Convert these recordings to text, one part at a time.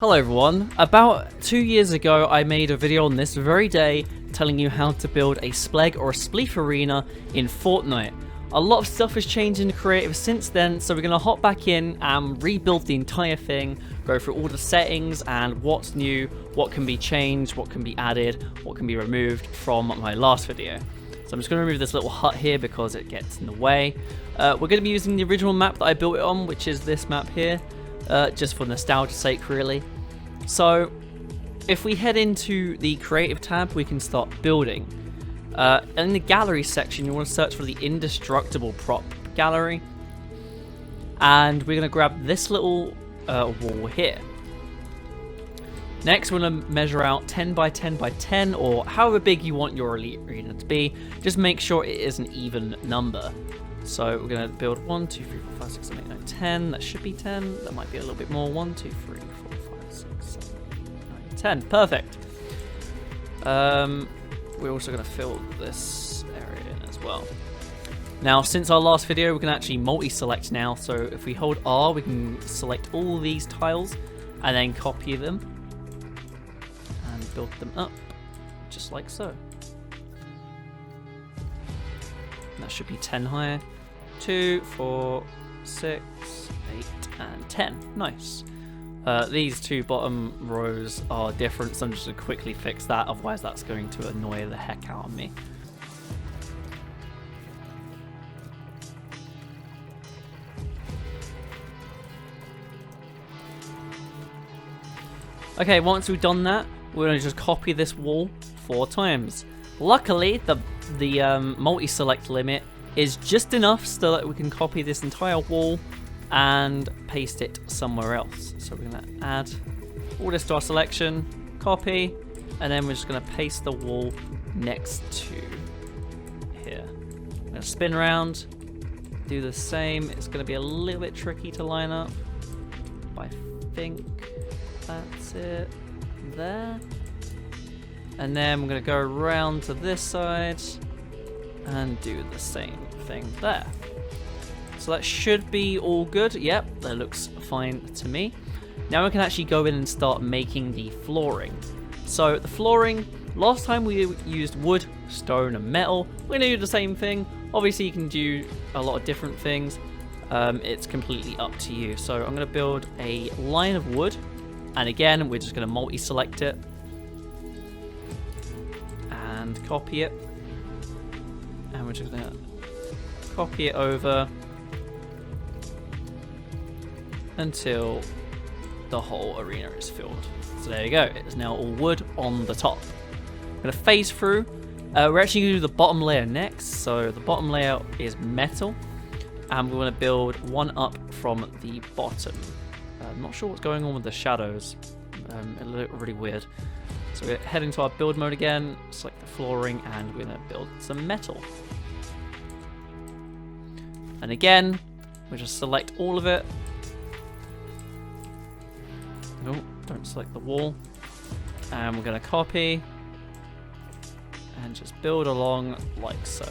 Hello everyone, about 2 years ago I made a video on this very day telling you how to build a splegg or a spleef arena in Fortnite. A lot of stuff has changed in the creative since then, so we're going to hop back in and rebuild the entire thing, go through all the settings and what's new, what can be changed, what can be added, what can be removed from my last video. So I'm just going to remove this little hut here because it gets in the way. We're going to be using the original map that I built it on, which is this map here. Just for nostalgia's sake, really. So, if we head into the creative tab, we can start building. In the gallery section, you want to search for the indestructible prop gallery. And we're going to grab this little wall here. Next, we're going to measure out 10 by 10 by 10, or however big you want your elite arena to be. Just make sure it is an even number. So we're going to build 1, 2, 3, 4, 5, 6, 7, 8, 9, 10. That should be 10. That might be a little bit more. 1, 2, 3, 4, 5, 6, 7, 8, 9, 10. Perfect. We're also going to fill this area in as well. Now, since our last video, we can actually multi-select now. So if we hold R, we can select all these tiles and then copy them and build them up just like so. That should be 10 higher. 2, 4, 6, 8, and 10. Nice. These two bottom rows are different, so I'm just going to quickly fix that, otherwise that's going to annoy the heck out of me. Okay, once we've done that, we're going to just copy this wall 4 times. Luckily, the multi-select limit is just enough so that we can copy this entire wall and paste it somewhere else. So we're going to add all this to our selection, copy, and then we're just going to paste the wall next to here. I'm going to spin around, do the same. It's going to be a little bit tricky to line up, but I think that's it there. And then we're going to go around to this side and do the same thing there. So that should be all good. Yep, that looks fine to me. Now we can actually go in and start making the flooring. So the flooring, last time we used wood, stone and metal. We're going to do the same thing. Obviously you can do a lot of different things. It's completely up to you. So I'm going to build a line of wood. And again, we're just going to multi-select it. And copy it. And we're just going to copy it over until the whole arena is filled. So there you go. It is now all wood on the top. I'm going to phase through. We're actually going to do the bottom layer next. So the bottom layer is metal. And we're going to build one up from the bottom. I'm not sure what's going on with the shadows. It look really weird. So we're heading to our build mode again, select the flooring, and we're going to build some metal. And again, we just select all of it. Oh, don't select the wall. And we're going to copy and just build along like so.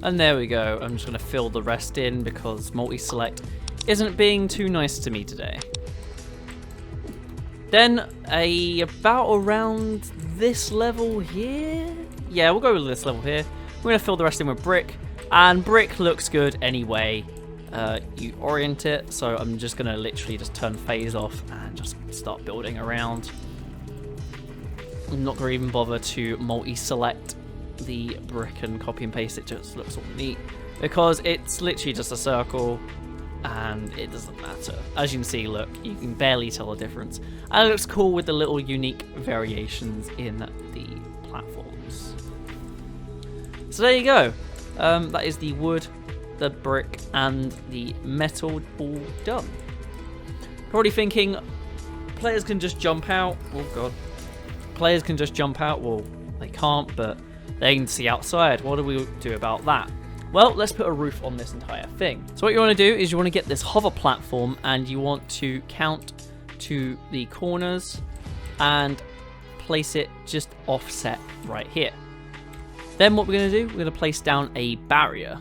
And there we go. I'm just going to fill the rest in because multi-select isn't being too nice to me today. Then about around this level here. Yeah, we'll go with this level here. We're going to fill the rest in with brick. And brick looks good anyway. You orient it. So I'm just going to literally just turn phase off and just start building around. I'm not going to even bother to multi-select the brick and copy and paste. It just looks all neat because it's literally just a circle and it doesn't matter. As you can see, look, you can barely tell the difference, and it looks cool with the little unique variations in the platforms. So there you go. That is the wood, the brick and the metal all done. Probably thinking players can just jump out. Oh god. players can just jump out. Well, they can't, but they can see outside. What do we do about that? Well, let's put a roof on this entire thing. So what you want to do is you want to get this hover platform, and you want to count to the corners and place it just offset right here. Then what we're going to do, we're going to place down a barrier.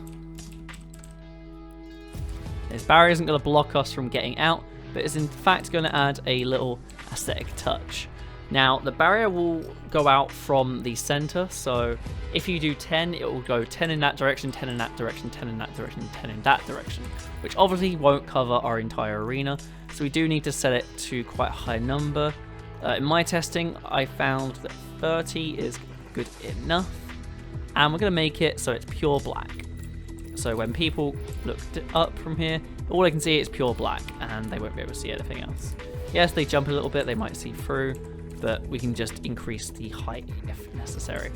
This barrier isn't going to block us from getting out, but it's in fact going to add a little aesthetic touch. Now, the barrier will go out from the center, so if you do 10, it will go 10 in that direction, 10 in that direction, 10 in that direction, 10 in that direction, which obviously won't cover our entire arena, so we do need to set it to quite a high number. In my testing, I found that 30 is good enough, and we're going to make it so it's pure black. So when people look up from here, all they can see is pure black, and they won't be able to see anything else. Yes, they jump a little bit, they might see through, but we can just increase the height if necessary.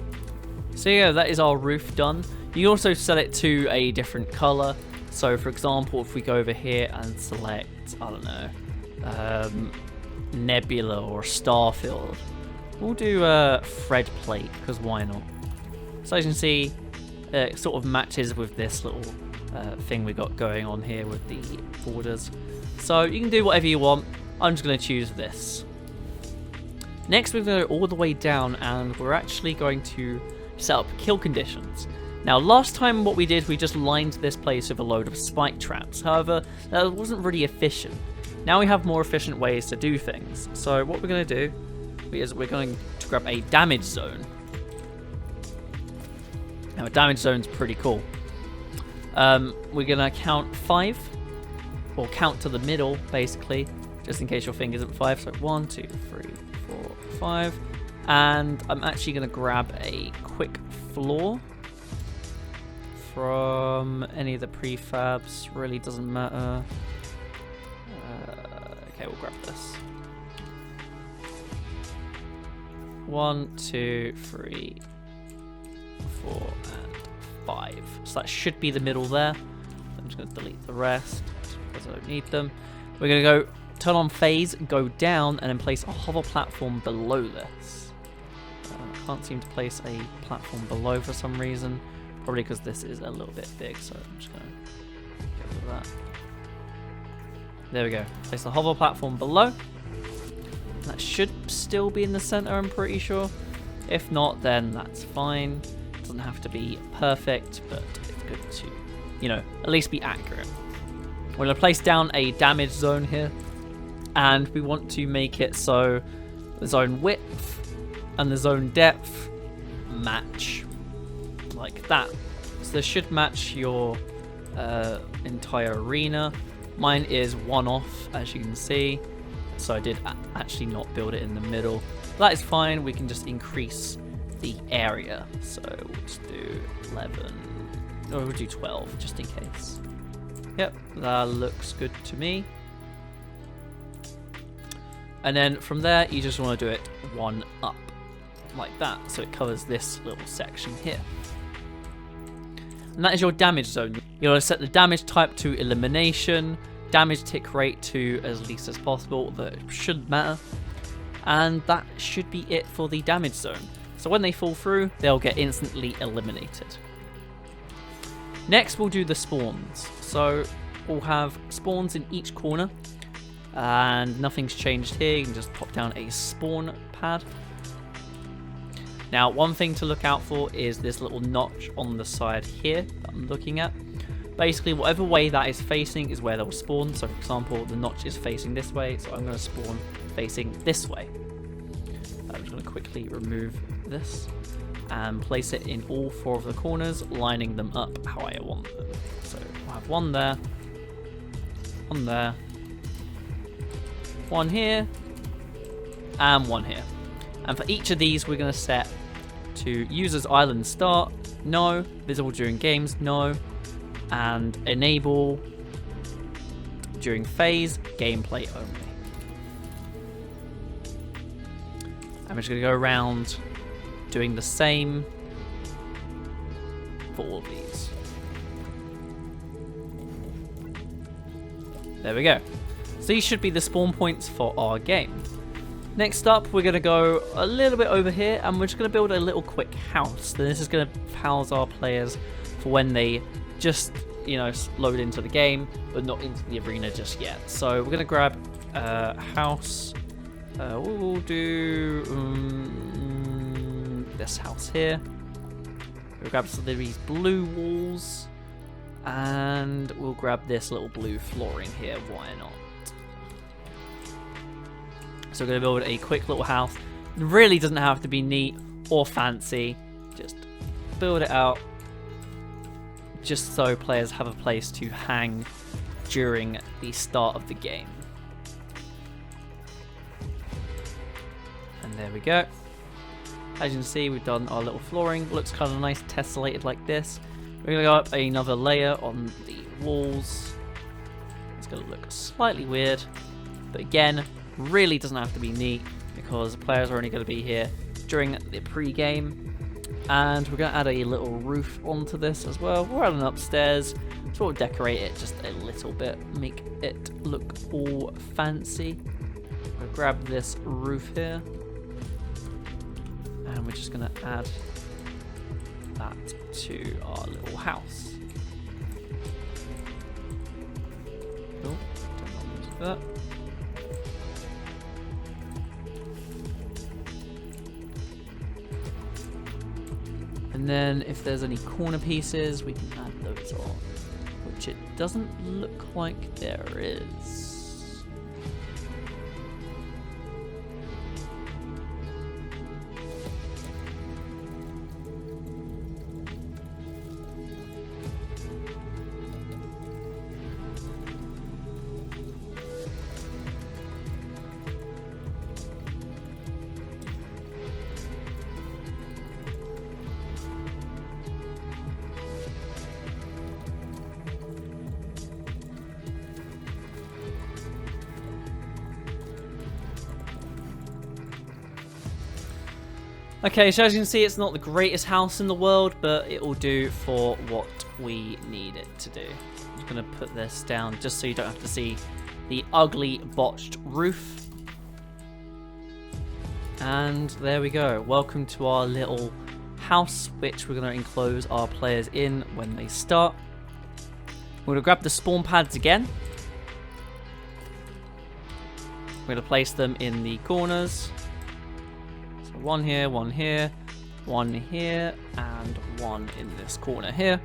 So yeah, that is our roof done. You can also set it to a different color. So for example, if we go over here and select, I don't know, Nebula or Starfield, we'll do Fred Plate, because why not? So as you can see, it sort of matches with this little thing we got going on here with the borders. So you can do whatever you want. I'm just going to choose this. Next, we're going to go all the way down, and we're actually going to set up kill conditions. Now, last time what we did, we just lined this place with a load of spike traps. However, that wasn't really efficient. Now we have more efficient ways to do things. So what we're going to do is we're going to grab a damage zone. Now, a damage zone's pretty cool. We're going to count 5, or count to the middle, basically, just in case your thing isn't 5. So 1, 2, 3, 4, 5. And I'm actually going to grab a quick floor from any of the prefabs. Really doesn't matter. Okay, we'll grab this. 1, 2, 3, 4, and 5. So that should be the middle there. I'm just going to delete the rest because I don't need them. We're going to go turn on phase, go down, and then place a hover platform below this. I can't seem to place a platform below for some reason. Probably because this is a little bit big, so I'm just going to get rid of that. There we go. Place the hover platform below. That should still be in the center, I'm pretty sure. If not, then that's fine. It doesn't have to be perfect, but it's good to, you know, at least be accurate. We're going to place down a damage zone here, and we want to make it so the zone width and the zone depth match like that. So this should match your entire arena. Mine is 1 off, as you can see, so I did actually not build it in the middle. That is fine. We can just increase the area, so we'll just do 11, or we'll do 12 just in case. Yep, that looks good to me. And then from there, you just want to do it 1 up, like that, so it covers this little section here. And that is your damage zone. You want to set the damage type to elimination, damage tick rate to as least as possible, that shouldn't matter. And that should be it for the damage zone. So when they fall through, they'll get instantly eliminated. Next, we'll do the spawns. So we'll have spawns in each corner, and nothing's changed here. You can just pop down a spawn pad. Now, one thing to look out for is this little notch on the side here that I'm looking at. Basically, whatever way that is facing is where they'll spawn. So, for example, the notch is facing this way, so I'm going to spawn facing this way. I'm just going to quickly remove this and place it in all 4 of the corners, lining them up how I want them. So, I'll have 1 there, 1 there, 1 here, and 1 here. And for each of these, we're going to set to users island start, no, visible during games, no, and enable during phase, gameplay only. I'm just going to go around doing the same for all of these. There we go. So these should be the spawn points for our game. Next up, we're going to go a little bit over here, and we're just going to build a little quick house. This is going to house our players for when they just, you know, load into the game, but not into the arena just yet. So we're going to grab a house. We'll do this house here. We'll grab some of these blue walls, and we'll grab this little blue flooring here. Why not? So we're going to build a quick little house. It really doesn't have to be neat or fancy. Just build it out just so players have a place to hang during the start of the game. And there we go. As you can see, we've done our little flooring. Looks kind of nice, tessellated like this. We're going to go up another layer on the walls. It's going to look slightly weird, but again, really doesn't have to be neat because the players are only going to be here during the pre-game. And we're going to add a little roof onto this as well. We're adding upstairs, sort of decorate it just a little bit, make it look all fancy. We'll grab this roof here, and we're just going to add that to our little house. Oh, don't lose that. And then if there's any corner pieces, we can add those on, which it doesn't look like there is. Okay, so as you can see, it's not the greatest house in the world, but it will do for what we need it to do. I'm just going to put this down just so you don't have to see the ugly botched roof. And there we go. Welcome to our little house, which we're going to enclose our players in when they start. We're going to grab the spawn pads again. We're going to place them in the corners. One here, one here, one here, and one in this corner here.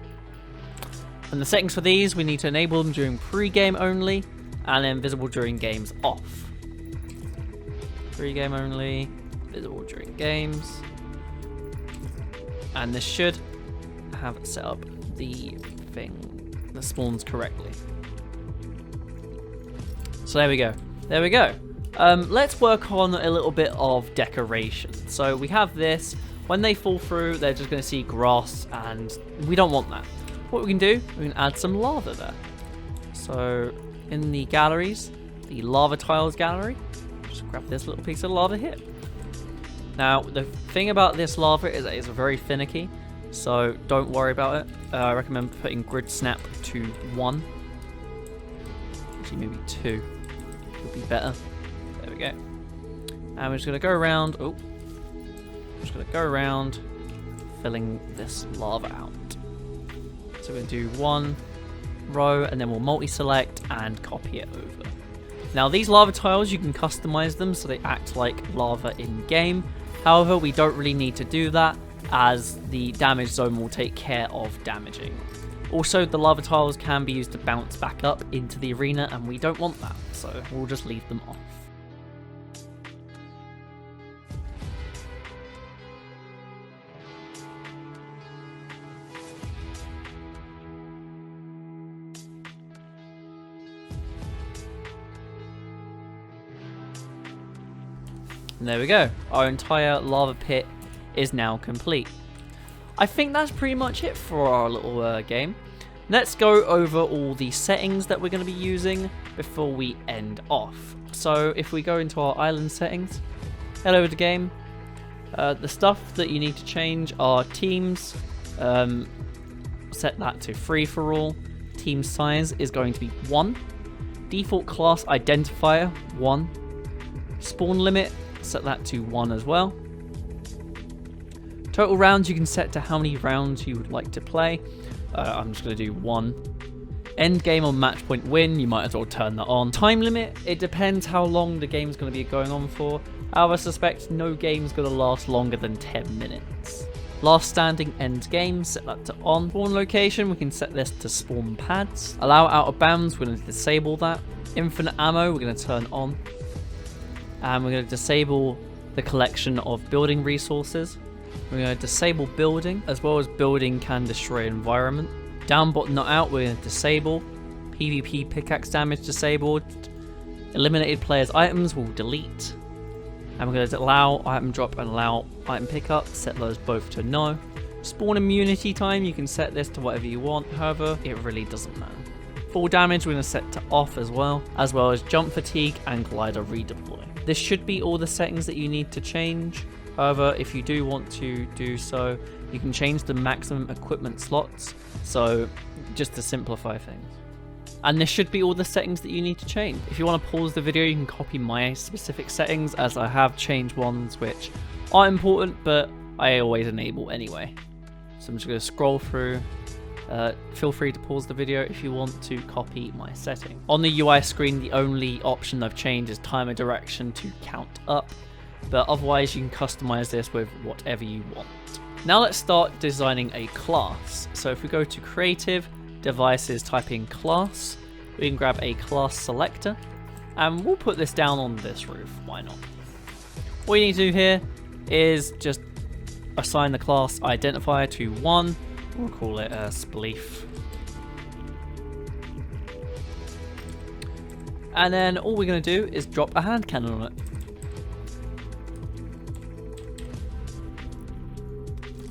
And the settings for these, we need to enable them during pre-game only, and then visible during games off. Pre-game only, visible during games. And this should have set up the spawns correctly. So there we go. There we go. Let's work on a little bit of decoration. So we have this. When they fall through, they're just going to see grass, and we don't want that. What we can do, we can add some lava there. So in the galleries, the lava tiles gallery, just grab this little piece of lava here. Now, the thing about this lava is that it's very finicky, so don't worry about it. I recommend putting grid snap to 1. Actually, maybe 2 would be better. There we go. And we're just going to go around. Oh, just going to go around filling this lava out. So we're going to do 1 row, and then we'll multi-select and copy it over. Now, these lava tiles, you can customize them so they act like lava in game. However, we don't really need to do that, as the damage zone will take care of damaging. Also, the lava tiles can be used to bounce back up into the arena, and we don't want that, so we'll just leave them off. And there we go. Our entire lava pit is now complete. I think that's pretty much it for our little game. Let's go over all the settings that we're going to be using before we end off. So if we go into our island settings, head over to game. The stuff that you need to change are teams. Set that to free for all. Team size is going to be 1. Default class identifier 1. Spawn limit set that to 1 as well. Total rounds you can set to how many rounds you would like to play. I'm just going to do 1. End game or match point win, you might as well turn that on. Time limit, it depends how long the game's going to be going on for. However, I suspect no game's going to last longer than 10 minutes. Last standing end game, set that to on. Spawn location, we can set this to spawn pads. Allow out of bounds, we're going to disable that. Infinite ammo, we're going to turn on. And we're going to disable the collection of building resources. We're going to disable building, as well as building can destroy environment. Down but not out, we're going to disable. PvP pickaxe damage disabled. Eliminated players' items will delete. And we're going to allow item drop and allow item pickup, set those both to no. Spawn immunity time, you can set this to whatever you want, however, it really doesn't matter. Fall damage we're going to set to off as well as jump fatigue and glider redeploy. This should be all the settings that you need to change. However, if you do want to do so, you can change the maximum equipment slots, so just to simplify things. And this should be all the settings that you need to change. If you want to pause the video, you can copy my specific settings, as I have changed ones which are important, but I always enable anyway. So I'm just going to scroll through. Feel free to pause the video if you want to copy my setting. On the UI screen, the only option I've changed is timer direction to count up, but otherwise you can customize this with whatever you want. Now let's start designing a class. So if we go to Creative, Devices, type in class, we can grab a class selector, and we'll put this down on this roof, why not? All you need to do here is just assign the class identifier to 1, we'll call it a spleef. And then all we're going to do is drop a hand cannon on it.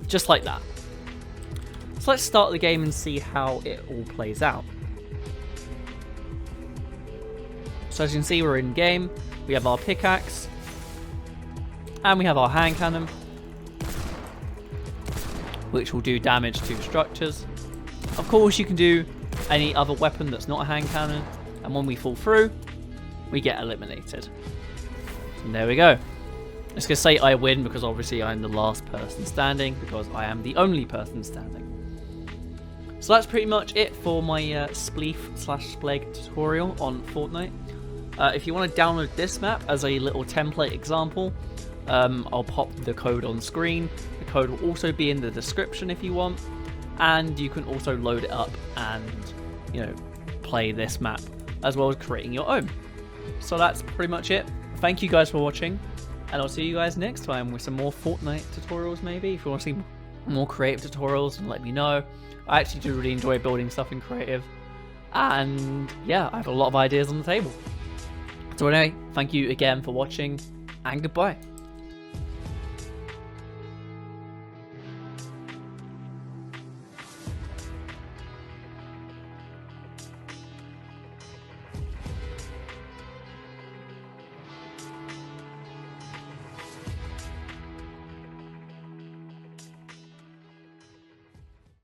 Just like that. So let's start the game and see how it all plays out. So as you can see, we're in game, we have our pickaxe, and we have our hand cannon, which will do damage to structures. Of course, you can do any other weapon that's not a hand cannon, and when we fall through, we get eliminated. And there we go. Let's just say I win because obviously I'm the last person standing, because I am the only person standing. So that's pretty much it for my spleef/splegg tutorial on Fortnite. If you want to download this map as a little template example, I'll pop the code on screen. The code will also be in the description if you want, and you can also load it up and, you know, play this map as well as creating your own. So that's pretty much it. Thank you guys for watching, and I'll see you guys next time with some more Fortnite tutorials maybe. If you want to see more creative tutorials, let me know. I actually do really enjoy building stuff in creative, and yeah, I have a lot of ideas on the table. So anyway, thank you again for watching, and goodbye.